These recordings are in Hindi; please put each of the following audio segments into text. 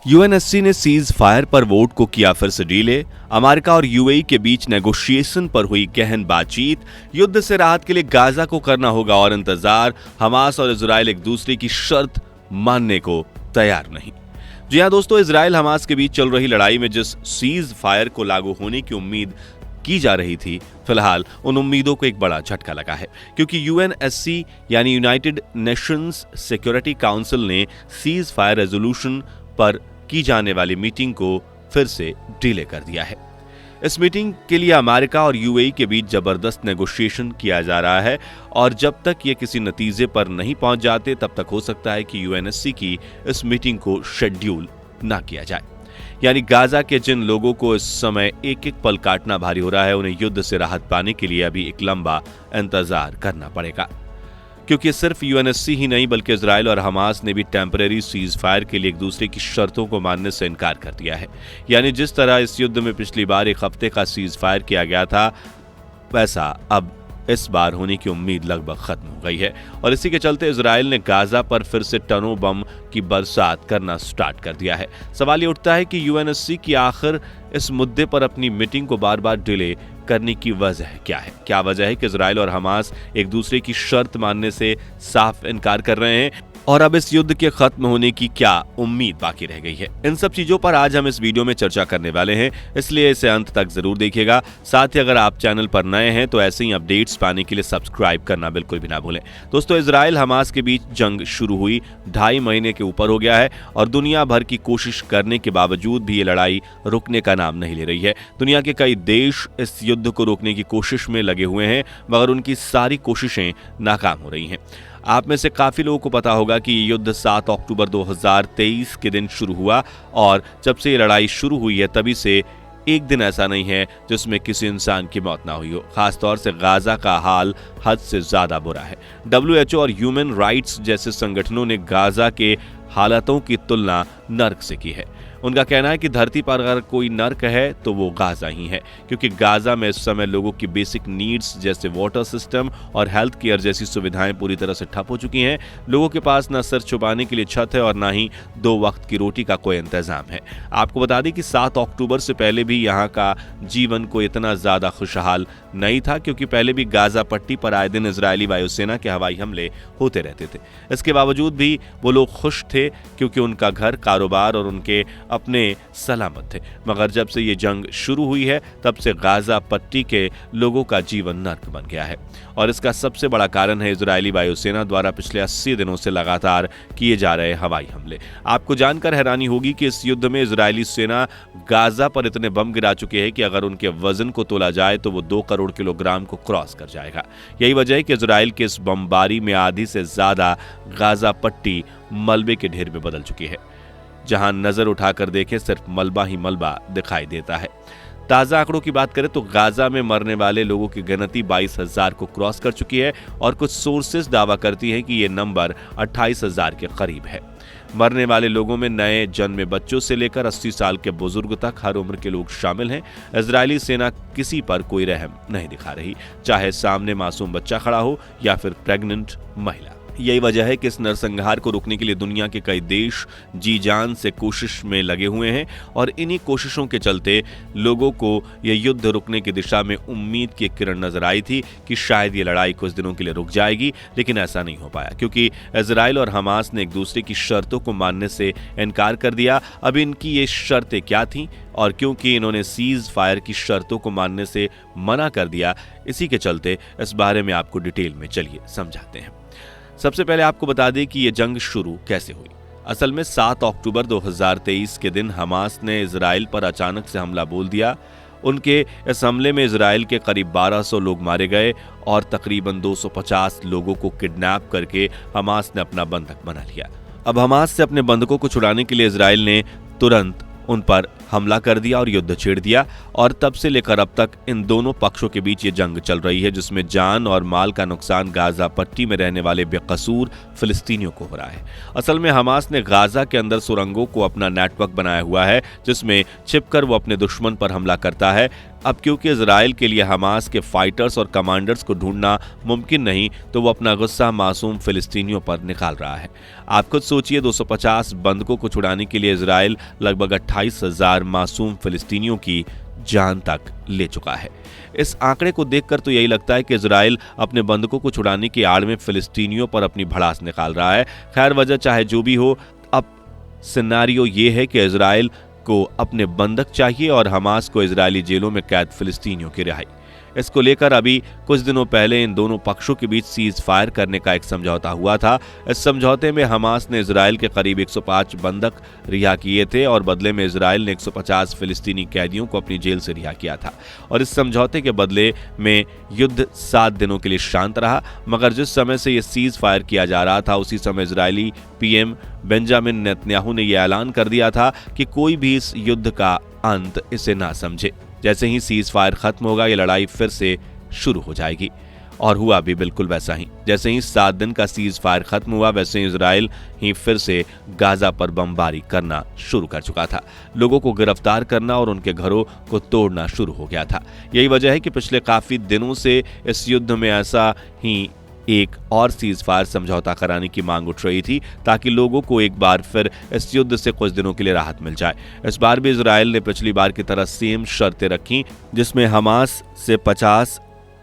यूएनएससी ने सीज फायर पर वोट को किया फिर से डीले। अमेरिका और यूएई के बीच नेगोशिएशन पर हुई गहन बातचीत। युद्ध से राहत के लिए गाजा को करना होगा और इंतजार। हमास और इजराइल एक दूसरे की शर्त मानने को तैयार नहीं। जी हां दोस्तों, इजराइल हमास के बीच चल रही लड़ाई में जिस सीज फायर को लागू होने की उम्मीद की जा रही थी, फिलहाल उन उम्मीदों को एक बड़ा झटका लगा है, क्योंकि यूएनएससी यानी यूनाइटेड नेशंस सिक्योरिटी काउंसिल ने सीज फायर रेजोल्यूशन पर की जाने वाली मीटिंग को फिर से डिले कर दिया है। इस मीटिंग के लिए अमेरिका और यूएई के बीच जबरदस्त नेगोशिएशन किया जा रहा है और जब तक ये किसी नतीजे पर नहीं पहुंच जाते तब तक हो सकता है कि यूएनएससी की इस मीटिंग को शेड्यूल ना किया जाए। यानी गाजा के जिन लोगों को इस समय एक एक पल काटना भारी हो रहा है, उन्हें युद्ध से राहत पाने के लिए अभी एक लंबा इंतजार करना पड़ेगा, क्योंकि सिर्फ यूएनएससी ही नहीं बल्कि इजराइल और हमास ने भी टेम्परेरी सीज फायर के लिए एक दूसरे की शर्तों को मानने से इनकार कर दिया है। यानी जिस तरह इस युद्ध में पिछली बार एक हफ्ते का सीज फायर किया गया था, वैसा अब इस बार होने की उम्मीद लगभग खत्म हो गई है और इसी के चलते इजराइल ने गाजा पर फिर से टनों बम की बरसात करना स्टार्ट कर दिया है। सवाल ये उठता है कि यूएनएससी की आखिर इस मुद्दे पर अपनी मीटिंग को बार बार डिले करने की वजह क्या है? क्या वजह है कि इजराइल और हमास एक दूसरे की शर्त मानने से साफ इनकार कर रहे हैं और अब इस युद्ध के खत्म होने की क्या उम्मीद बाकी रह गई है? इन सब चीजों पर आज हम इस वीडियो में चर्चा करने वाले हैं, इसलिए इसे अंत तक जरूर देखिएगा। साथ ही अगर आप चैनल पर नए हैं तो ऐसे ही अपडेट्स पाने के लिए सब्सक्राइब करना बिल्कुल भी ना भूलें। दोस्तों, इजराइल हमास के बीच जंग शुरू हुई 2.5 महीने के ऊपर हो गया है और दुनिया भर की कोशिश करने के बावजूद भी ये लड़ाई रुकने का नाम नहीं ले रही है। दुनिया के कई देश इस युद्ध को रोकने की कोशिश में लगे हुए हैं, मगर उनकी सारी कोशिशें नाकाम हो रही हैं। आप में से काफी लोगों को पता होगा कि ये युद्ध 7 अक्टूबर 2023 के दिन शुरू हुआ और जब से ये लड़ाई शुरू हुई है तभी से एक दिन ऐसा नहीं है जिसमें किसी इंसान की मौत ना हुई हो। खासतौर से गाजा का हाल हद से ज्यादा बुरा है। WHO और ह्यूमन राइट्स जैसे संगठनों ने गाजा के हालातों की तुलना नर्क से की है। उनका कहना है कि धरती पर अगर कोई नर्क है तो वो गाजा ही है, क्योंकि गाजा में इस समय लोगों की बेसिक नीड्स जैसे वाटर सिस्टम और हेल्थ केयर जैसी सुविधाएं पूरी तरह से ठप हो चुकी हैं। लोगों के पास न सर छुपाने के लिए छत है और ना ही 2 वक्त की रोटी का कोई इंतजाम है। आपको बता दें कि 7 अक्टूबर से पहले भी यहाँ का जीवन को इतना ज्यादा खुशहाल नहीं था, क्योंकि पहले भी गाजा पट्टी पर आए दिन इजरायली वायुसेना के हवाई हमले होते रहते थे। इसके बावजूद भी वो लोग खुश थे, क्योंकि उनका घर, कारोबार और उनके अपने सलामत थे। मगर जब से ये जंग शुरू हुई है तब से गाजा पट्टी के लोगों का जीवन नर्क बन गया है और इसका सबसे बड़ा कारण है इजरायली वायुसेना द्वारा पिछले 80 दिनों से लगातार किए जा रहे हवाई हमले। आपको जानकर हैरानी होगी कि इस युद्ध में इजरायली सेना गाजा पर इतने बम गिरा चुके हैं कि अगर उनके वजन को तोला जाए तो वो 2 करोड़ किलोग्राम को क्रॉस कर जाएगा। यही वजह है कि इजराइल के इस बमबारी में आधी से ज्यादा गाजा पट्टी मलबे के ढेर में बदल चुकी है। जहां नजर उठाकर देखें सिर्फ मलबा ही मलबा दिखाई देता है। ताजा आंकड़ों की बात करें तो गाजा में मरने वाले लोगों की गिनती 22,000 को क्रॉस कर चुकी है और कुछ सोर्सेस दावा करती हैं कि यह नंबर 28,000 के करीब है। मरने वाले लोगों में नए जन्मे बच्चों से लेकर 80 साल के बुजुर्ग तक हर उम्र के लोग शामिल हैं। इजरायली सेना किसी पर कोई रहम नहीं दिखा रही, चाहे सामने मासूम बच्चा खड़ा हो या फिर प्रेग्नेंट महिला। यही वजह है कि इस नरसंहार को रोकने के लिए दुनिया के कई देश जी जान से कोशिश में लगे हुए हैं और इन्हीं कोशिशों के चलते लोगों को यह युद्ध रुकने की दिशा में उम्मीद की किरण नजर आई थी कि शायद ये लड़ाई कुछ दिनों के लिए रुक जाएगी, लेकिन ऐसा नहीं हो पाया, क्योंकि इजराइल और हमास ने एक दूसरे की शर्तों को मानने से इनकार कर दिया। अब इनकी ये शर्तें क्या थीं और क्योंकि इन्होंने सीज फायर की शर्तों को मानने से मना कर दिया, इसी के चलते इस बारे में आपको डिटेल में चलिए समझाते हैं। सबसे पहले आपको बता दें कि यह जंग शुरू कैसे हुई। असल में 7 अक्टूबर 2023 के दिन हमास ने इजराइल पर अचानक से हमला बोल दिया। उनके इस हमले में इजराइल के करीब 1200 लोग मारे गए और तकरीबन 250 लोगों को किडनैप करके हमास ने अपना बंधक बना लिया। अब हमास से अपने बंधकों को छुड़ाने के लिए इजराइल ने तुरंत उन पर हमला कर दिया और युद्ध छेड़ दिया और तब से लेकर अब तक इन दोनों पक्षों के बीच ये जंग चल रही है, जिसमें जान और माल का नुकसान गाजा पट्टी में रहने वाले बेकसूर फिलिस्तीनियों को हो रहा है। असल में हमास ने गाजा के अंदर सुरंगों को अपना नेटवर्क बनाया हुआ है, जिसमें छिपकर वो अपने दुश्मन पर हमला करता है। अब क्योंकि इजराइल के लिए हमास के फाइटर्स और कमांडर्स को ढूंढना मुमकिन नहीं, तो वो अपना गुस्सा मासूम फिलिस्तीनियों पर निकाल रहा है। आप खुद सोचिए, 250 बंधकों को छुड़ाने के लिए इजराइल लगभग 28,000 मासूम फिलिस्तीनियों की जान तक ले चुका है। इस आंकड़े को देखकर तो यही लगता है कि इजराइल अपने बंधकों को छुड़ाने की आड़ में फिलिस्तीनियों पर अपनी भड़ास निकाल रहा है। खैर, वजह चाहे जो भी हो, अब सिनेरियो ये है कि इजराइल को अपने बंधक चाहिए और हमास को इजरायली जेलों में कैद फिलिस्तीनियों की रिहाई। इसको लेकर अभी कुछ दिनों पहले इन दोनों पक्षों के बीच सीज फायर करने का एक समझौता हुआ था। इस समझौते में हमास ने इजराइल के करीब 105 बंधक रिहा किए थे और बदले में इजराइल ने 150 फिलिस्तीनी कैदियों को अपनी जेल से रिहा किया था। और इस समझौते के बदले में युद्ध 7 दिनों के लिए शांत रहा। मगर जिस समय से यह सीज फायर किया जा रहा था, उसी समय इजरायली पीएम बेंजामिन नेतन्याहू ने यह ऐलान कर दिया था कि कोई भी इस युद्ध का अंत इसे ना समझे। जैसे ही सीज फायर खत्म होगा, ये लड़ाई फिर से शुरू हो जाएगी। और हुआ भी बिल्कुल वैसा ही। जैसे ही 7 दिन का सीज फायर खत्म हुआ, वैसे ही इजराइल ही फिर से गाजा पर बमबारी करना शुरू कर चुका था। लोगों को गिरफ्तार करना और उनके घरों को तोड़ना शुरू हो गया था। यही वजह है कि पिछले काफी दिनों से इस युद्ध में ऐसा ही एक और सीज फायर समझौता कराने की मांग उठ रही थी, ताकि लोगों को एक बार फिर इस युद्ध से कुछ दिनों के लिए राहत मिल जाए। इस बार भी इजराइल ने पिछली बार की तरह सेम शर्तें रखी, जिसमें हमास से 50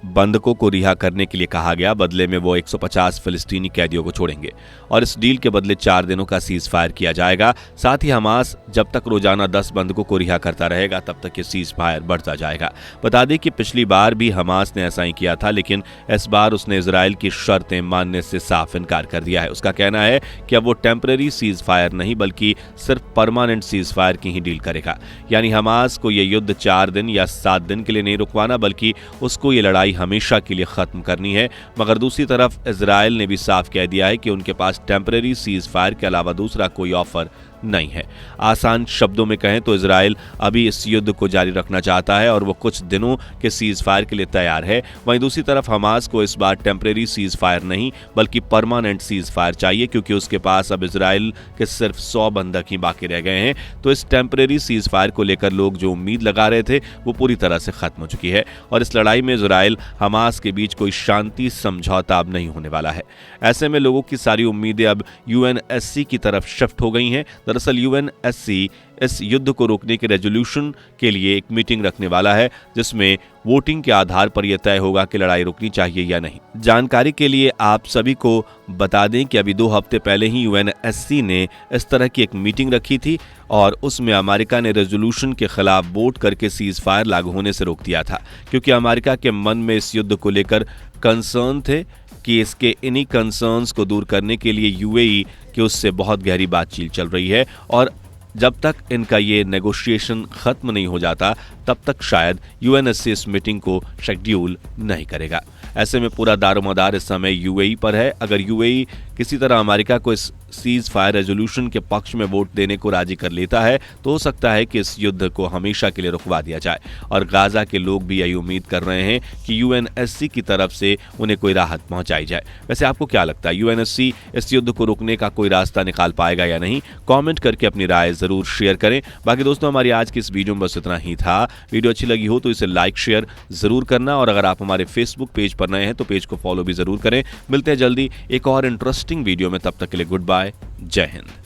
बंधकों को रिहा करने के लिए कहा गया। बदले में वो 150 फिलिस्तीनी कैदियों को छोड़ेंगे और इस डील के बदले 4 दिनों का सीज फायर किया जाएगा। साथ ही हमास जब तक रोजाना 10 बंधकों को रिहा करता रहेगा, तब तक ये सीज फायर बढ़ता जाएगा। बता दें कि पिछली बार भी हमास ने ऐसा ही किया था, लेकिन इस बार उसने इजराइल की शर्तें मानने से साफ इनकार कर दिया है। उसका कहना है कि अब वो टेम्पररी सीज फायर नहीं, बल्कि सिर्फ परमानेंट सीज फायर की ही डील करेगा। यानी हमास को यह युद्ध 4 दिन या 7 दिन के लिए नहीं रुकवाना, बल्कि उसको ये लड़ाई हमेशा के लिए खत्म करनी है। मगर दूसरी तरफ इजराइल ने भी साफ कह दिया है कि उनके पास टेम्पररी सीज फायर के अलावा दूसरा कोई ऑफर नहीं है। आसान शब्दों में कहें तो इजराइल अभी इस युद्ध को जारी रखना चाहता है और वो कुछ दिनों के सीज फायर के लिए तैयार है। वहीं दूसरी तरफ हमास को इस बार टेम्परेरी सीज फायर नहीं, बल्कि परमानेंट सीज फायर चाहिए, क्योंकि उसके पास अब इजराइल के सिर्फ 100 बंधक ही बाकी रह गए हैं। तो इस टेम्परेरी सीज फायर को लेकर लोग जो उम्मीद लगा रहे थे, वो पूरी तरह से खत्म हो चुकी है और इस लड़ाई में इजराइल हमास के बीच कोई शांति समझौता अब नहीं होने वाला है। ऐसे में लोगों की सारी उम्मीदें अब यूएनएससी की तरफ शिफ्ट हो गई हैं। दरअसल यूएनएससी इस युद्ध को रोकने के रेजोल्यूशन के लिए एक मीटिंग रखने वाला है, जिसमें वोटिंग के आधार पर यह तय होगा कि लड़ाई रुकनी चाहिए या नहीं। जानकारी के लिए आप सभी को बता दें कि अभी 2 हफ्ते पहले ही यूएनएससी ने इस तरह की एक मीटिंग रखी थी और उसमें अमेरिका ने रेजोल्यूशन के खिलाफ वोट करके सीज फायर लागू होने से रोक दिया था, क्योंकि अमेरिका के मन में इस युद्ध को लेकर कंसर्न थे कि इसके इन्हीं कंसर्न्स को दूर करने के लिए यूएई की उससे बहुत गहरी बातचीत चल रही है और जब तक इनका ये नेगोशिएशन खत्म नहीं हो जाता, तब तक शायद यूएनएससी इस मीटिंग को शेड्यूल नहीं करेगा। ऐसे में पूरा दारोमदार इस समय यूएई पर है। अगर यूएई किसी तरह अमेरिका को इस सीज फायर रेजोल्यूशन के पक्ष में वोट देने को राजी कर लेता है, तो हो सकता है कि इस युद्ध को हमेशा के लिए रुकवा दिया जाए और गाजा के लोग भी यही उम्मीद कर रहे हैं कि यूएनएससी की तरफ से उन्हें कोई राहत पहुंचाई जाए। वैसे आपको क्या लगता है, यूएनएससी इस युद्ध को रोकने का कोई रास्ता निकाल पाएगा या नहीं? कमेंट करके अपनी राय जरूर शेयर करें। बाकी दोस्तों, हमारी आज की इस वीडियो में बस इतना ही था। वीडियो अच्छी लगी हो तो इसे लाइक शेयर जरूर करना और अगर आप हमारे फेसबुक पेज पर नए हैं तो पेज को फॉलो भी जरूर करें। मिलते हैं जल्दी एक और इंटरेस्टिंग वीडियो में, तब तक के लिए गुड बाय, जय हिंद।